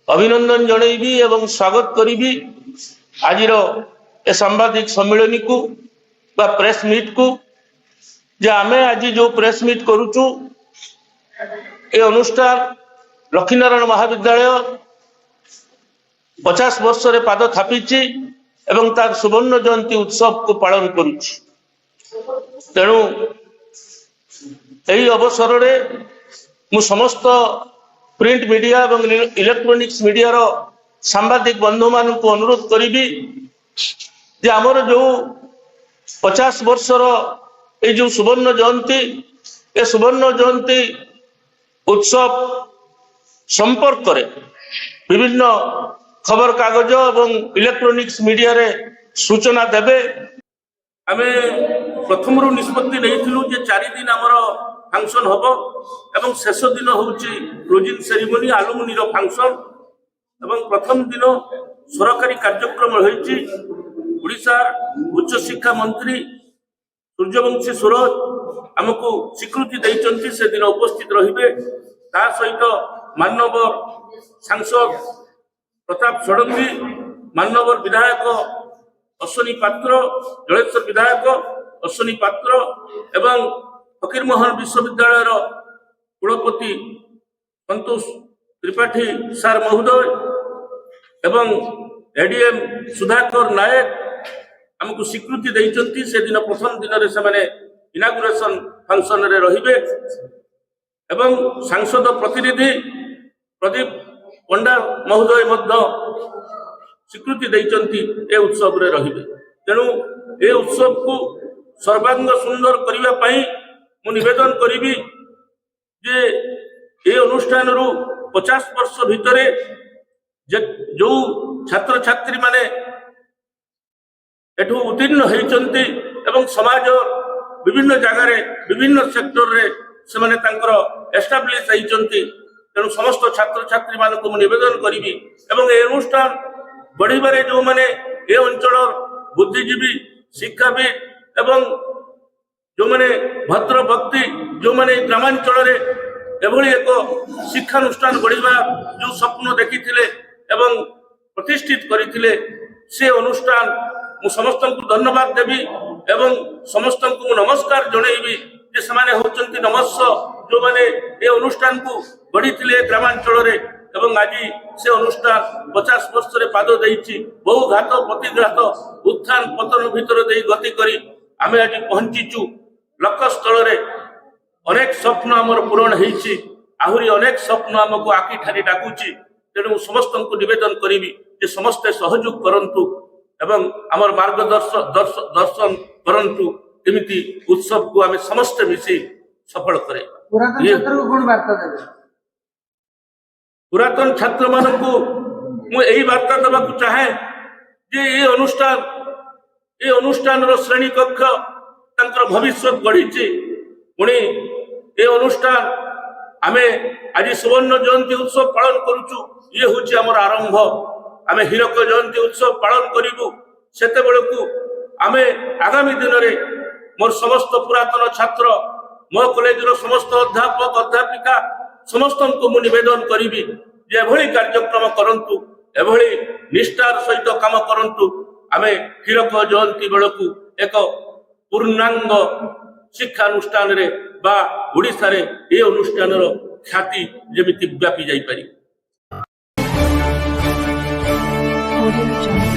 अभिनंदन जनइबी एवं स्वागत करी आज ए सांबादिक सम्मिलनी को बा प्रेस मीट को जे आमे आज जो प्रेस मीट करुचु ए अनुष्ठान लक्ष्मीनारायण महाविद्यालय 50 वर्ष रे पाद थापी एवं तार सुवर्ण जयंती उत्सव को पालन करुछि। तेणु यही अवसर रे मु समस्त प्रिंट मीडिया एवं इलेक्ट्रॉनिक्स मीडिया रो सांबादिक बंधु मान को अनुरोध करी जे आमर जो 50 वर्ष ये जो सुवर्ण जयंती ए सुवर्ण जयंती उत्सव संपर्क करे विभिन्न खबर कागज एवं इलेक्ट्रॉनिक्स मीडिया रे सूचना देबे। आमे प्रथम रु निष्पत्ति नैथिलु जे 4 दिन आमर फंक्शन हबो एवं शेष दिन होउची क्लोजिंग सेरेमनी आलुमिनी रो फंक्शन एवं प्रथम दिन सरकारी कार्यक्रम होइची। ओडिशा उच्च शिक्षा मंत्री सूर्यवंशी सूरज आमको स्वीकृति दैचंती से दिन उपस्थित रहिबे। ता सहित माननवर सांसद प्रताप षडंगी, माननवर विधायक अश्विनी पात्र, जलेश्वर विधायक अश्विनी पात्र एवं फकीरमोहन विश्वविद्यालय कुलपति संतोष त्रिपाठी सार महोदय एवं एडीएम सुधाकर नायक आमको स्वीकृति दैचंती से दिन प्रथम दिन रे से इनागुरेशन फंक्शन रे रहिबे एवं सांसद प्रतिनिधि प्रदीप पंडा महोदय मध्य स्वीकृति दैचंती ए उत्सव रे रहिबे। तेणु ए उत्सव को सर्वांग सुंदर करिवा पई मु निवेदन करिबी जे ए अनुष्ठान रु 50 वर्ष भितरे जो छात्र छात्री माने एठू उत्तीर्ण होइचंती एवं समाज विभिन्न जगार विभिन्न सेक्टर रे से माने तांकर एस्टाब्लिश होइचंती। तेणु समस्त छात्र छात्री मान को निवेदन करी एवं ए अनुष्ठान बढ़िबारे जो माने ए अंचल बुद्धिजीवी शिक्षाविद एवं जो माने भद्र भक्ति जो माने ग्रामांचल रे एभली एक शिक्षानुष्ठान बढ़िबा जो स्वप्न देखिथिले एवं प्रतिष्ठित करिथिले से अनुष्ठान मु समस्त को धन्यवाद देवी एवं समस्त को नमस्कार जनइबी जे समाने होचंती नमस्स जो माने ए अनुष्ठान को गढ़ी ग्रामांचल रे एवं आज से अनुष्ठान 50 वर्ष रे पाद देइछि। बहु घात प्रतिघात उत्थान पतन भितर देई गति करी आमे आज पहुंचीचु लक्ष्य स्थल रे। अनेक स्वप्न आमर पूरण होइछि, आहुरी अनेक स्वप्न आमको आखि ठारी डाकुछि। तेणु समस्त को निवेदन करी जे समस्ते सहयोग करंतु एवं आमर मार्गदर्शन करंतु एमिति उत्सव को आमे समस्त मिसी सफल करे। पुरातन छात्र मान को मु एही वार्ता देबा को चाहे जे ए अनुष्ठान रो श्रेणी कक्ष तांकर भविष्य गढ़ीची। पुणी ए अनुष्ठान आमे आज सुवर्ण जयंती उत्सव पालन करूचु, ये होची हमर आरंभ। आमे हीरक जयंती उत्सव पालन करिबु सेते बेलकु आमे आगामी दिन रे मोर समस्त पुरातन छात्र मो कॉलेज रो समस्त अध्यापक अध्यापिका समस्त को मु निवेदन करिबी जे एभली कार्यक्रम करंतु, एभली निष्ठार सहित काम करंतु। आमे हीरक जयंती बेलकु एक पूर्णांग शिक्षानुष्ठान रे बा ओडिसा रे ए अनुष्ठान रो ख्याति जेमिति व्यापी जाई पारि।